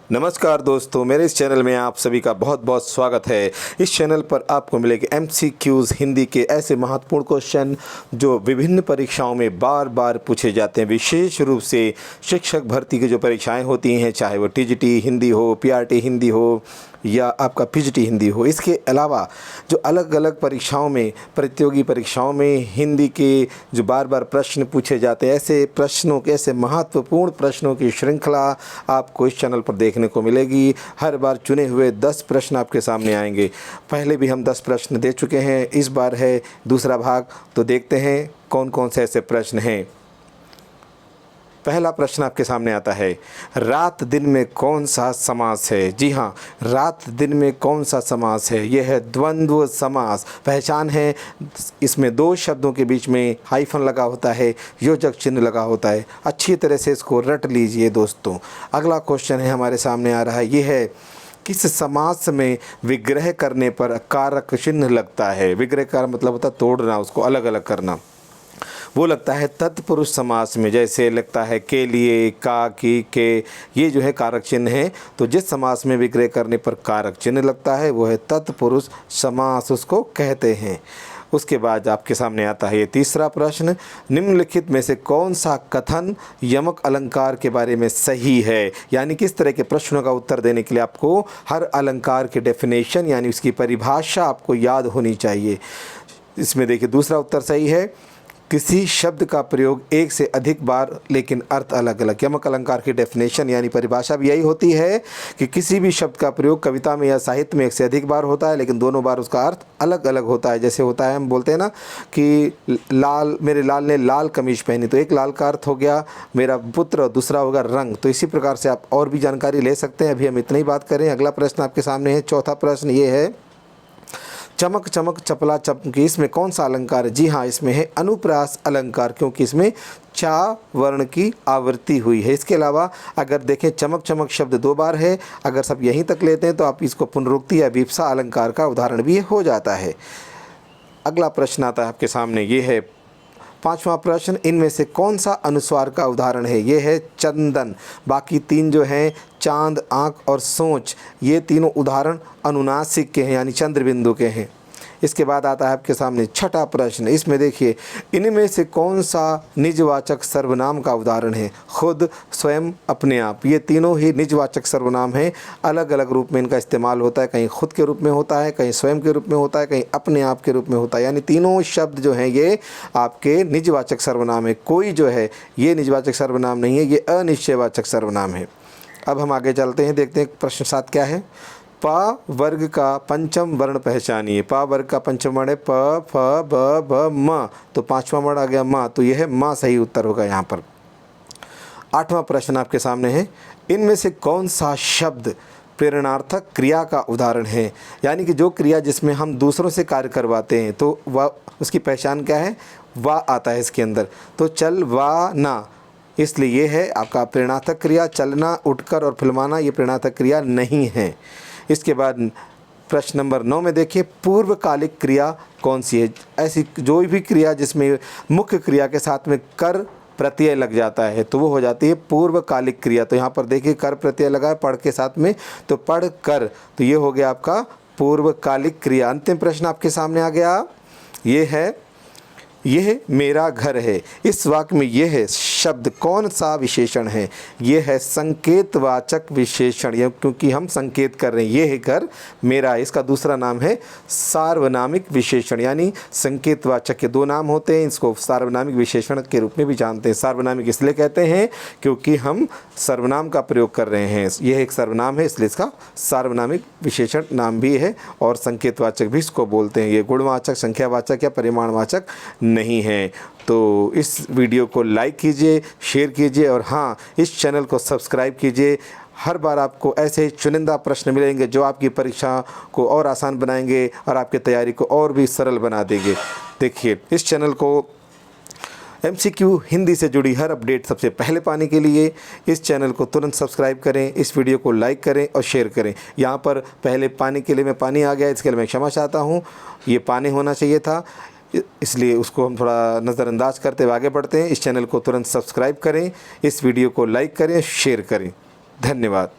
नमस्कार दोस्तों, मेरे इस चैनल में आप सभी का बहुत बहुत स्वागत है। इस चैनल पर आपको मिलेंगे MCQs हिंदी के ऐसे महत्वपूर्ण क्वेश्चन जो विभिन्न परीक्षाओं में बार बार पूछे जाते हैं। विशेष रूप से शिक्षक भर्ती की जो परीक्षाएं होती हैं, चाहे वो TGT हिंदी हो, PRT हिंदी हो या आपका PGT हिंदी हो, इसके अलावा जो अलग अलग परीक्षाओं में, प्रतियोगी परीक्षाओं में हिंदी के जो बार बार प्रश्न पूछे जाते हैं, ऐसे प्रश्नों के, ऐसे महत्वपूर्ण प्रश्नों की श्रृंखला आपको इस चैनल पर देखने को मिलेगी। हर बार चुने हुए 10 प्रश्न आपके सामने आएंगे। पहले भी हम 10 प्रश्न दे चुके हैं, इस बार है दूसरा भाग, तो देखते हैं कौन कौन से ऐसे प्रश्न हैं। पहला प्रश्न आपके सामने आता है, रात दिन में कौन सा समास है? जी हाँ, रात दिन में कौन सा समास है? यह है द्वंद्व समास। पहचान है, इसमें दो शब्दों के बीच में हाइफन लगा होता है, योजक चिन्ह लगा होता है। अच्छी तरह से इसको रट लीजिए दोस्तों। अगला क्वेश्चन है हमारे सामने आ रहा है, ये है, किस समास में विग्रह करने पर कारक चिन्ह लगता है? विग्रह का मतलब होता है तोड़ना, उसको अलग अलग करना। वो लगता है तत्पुरुष समास में, जैसे लगता है के लिए, का, की, के, ये जो है कारक चिन्ह है। तो जिस समास में विग्रह करने पर कारक चिन्ह लगता है वो है तत्पुरुष समास, उसको कहते हैं। उसके बाद आपके सामने आता है ये तीसरा प्रश्न, निम्नलिखित में से कौन सा कथन यमक अलंकार के बारे में सही है? यानी किस तरह के प्रश्नों का उत्तर देने के लिए आपको हर अलंकार के डेफिनेशन यानी उसकी परिभाषा आपको याद होनी चाहिए। इसमें देखिए दूसरा उत्तर सही है, किसी शब्द का प्रयोग एक से अधिक बार लेकिन अर्थ अलग अलग। यमक अलंकार की डेफिनेशन यानी परिभाषा भी यही होती है कि किसी भी शब्द का प्रयोग कविता में या साहित्य में एक से अधिक बार होता है, लेकिन दोनों बार उसका अर्थ अलग अलग होता है। जैसे होता है, हम बोलते हैं ना कि लाल, मेरे लाल ने लाल कमीज पहनी, तो एक लाल का अर्थ हो गया मेरा पुत्र और दूसरा होगा रंग। तो इसी प्रकार से आप और भी जानकारी ले सकते हैं। अभी हम इतनी ही बात करें। अगला प्रश्न आपके सामने है, चौथा प्रश्न ये है, चमक चमक चपला चमकी, इसमें कौन सा अलंकार है? जी हाँ, इसमें है अनुप्रास अलंकार, क्योंकि इसमें चा वर्ण की आवृत्ति हुई है। इसके अलावा अगर देखें, चमक चमक शब्द 2 बार है, अगर सब यहीं तक लेते हैं तो आप इसको पुनरुक्ति या विप्सा अलंकार का उदाहरण भी हो जाता है। अगला प्रश्न आता है आपके सामने, ये है पांचवा प्रश्न, इनमें से कौन सा अनुस्वार का उदाहरण है? ये है चंदन। बाकी 3 जो हैं, चांद, आँख और सोच, ये तीनों उदाहरण अनुनासिक के हैं यानी चंद्र बिंदु के हैं। इसके बाद आता है आपके सामने छठा प्रश्न, इसमें देखिए, इनमें से कौन सा निजवाचक सर्वनाम का उदाहरण है? खुद, स्वयं, अपने आप, ये तीनों ही निजवाचक सर्वनाम हैं। अलग अलग रूप में इनका इस्तेमाल होता है, कहीं खुद के रूप में होता है, कहीं स्वयं के रूप में होता है, कहीं अपने आप के रूप में होता है। यानी तीनों शब्द जो हैं ये आपके निजवाचक सर्वनाम है। कोई जो है ये निजवाचक सर्वनाम नहीं है, ये अनिश्चयवाचक सर्वनाम है। अब हम आगे चलते हैं, देखते हैं प्रश्न 7 क्या है। प वर्ग का पंचम वर्ण पहचानिए। प वर्ग का पंचम वर्ण है प, फ, ब, भ, म, तो 5वां वर्ण आ गया म, तो यह है म, सही उत्तर होगा यहाँ पर। 8वां प्रश्न आपके सामने है, इनमें से कौन सा शब्द प्रेरणार्थक क्रिया का उदाहरण है? यानी कि जो क्रिया जिसमें हम दूसरों से कार्य करवाते हैं, तो वह, उसकी पहचान क्या है? वा आता है इसके अंदर। तो चल, वा, ना, इसलिए ये है आपका प्रेरणार्थक क्रिया। चलना, उठकर और फिल्माना, ये प्रेरणार्थक क्रिया नहीं है। इसके बाद प्रश्न नंबर 9 में देखिए, पूर्वकालिक क्रिया कौन सी है? ऐसी जो भी क्रिया जिसमें मुख्य क्रिया के साथ में कर प्रत्यय लग जाता है तो वो हो जाती है पूर्वकालिक क्रिया। तो यहाँ पर देखिए कर प्रत्यय लगा है पढ़ के साथ में, तो पढ़ कर, तो ये हो गया आपका पूर्वकालिक क्रिया। अंतिम प्रश्न आपके सामने आ गया, ये है, यह मेरा घर है। इस वाक्य में यह है शब्द कौन सा विशेषण है? यह है संकेतवाचक विशेषण, क्योंकि हम संकेत कर रहे हैं, यह है घर मेरा। इसका दूसरा नाम है सार्वनामिक विशेषण, यानी संकेतवाचक के 2 नाम होते हैं, इसको सार्वनामिक विशेषण के रूप में भी जानते हैं। सार्वनामिक इसलिए कहते हैं क्योंकि हम सर्वनाम का प्रयोग कर रहे हैं, यह एक सर्वनाम है इसलिए इसका सार्वनामिक विशेषण नाम भी है, और संकेतवाचक भी इसको बोलते हैं। ये गुणवाचक, संख्यावाचक या परिमाणवाचक नहीं है। तो इस वीडियो को लाइक कीजिए, शेयर कीजिए, और हाँ, इस चैनल को सब्सक्राइब कीजिए। हर बार आपको ऐसे ही चुनिंदा प्रश्न मिलेंगे जो आपकी परीक्षा को और आसान बनाएंगे और आपकी तैयारी को और भी सरल बना देंगे। देखिए, इस चैनल को MCQ हिंदी से जुड़ी हर अपडेट सबसे पहले पाने के लिए इस चैनल को तुरंत सब्सक्राइब करें, इस वीडियो को लाइक करें और शेयर करें। यहाँ पर पहले पानी के लिए मैं पानी आ गया, इसके लिए मैं क्षमा चाहता हूँ। ये पानी होना चाहिए था, इसलिए उसको हम थोड़ा नज़रअंदाज करते हुए आगे बढ़ते हैं। इस चैनल को तुरंत सब्सक्राइब करें, इस वीडियो को लाइक करें, शेयर करें। धन्यवाद।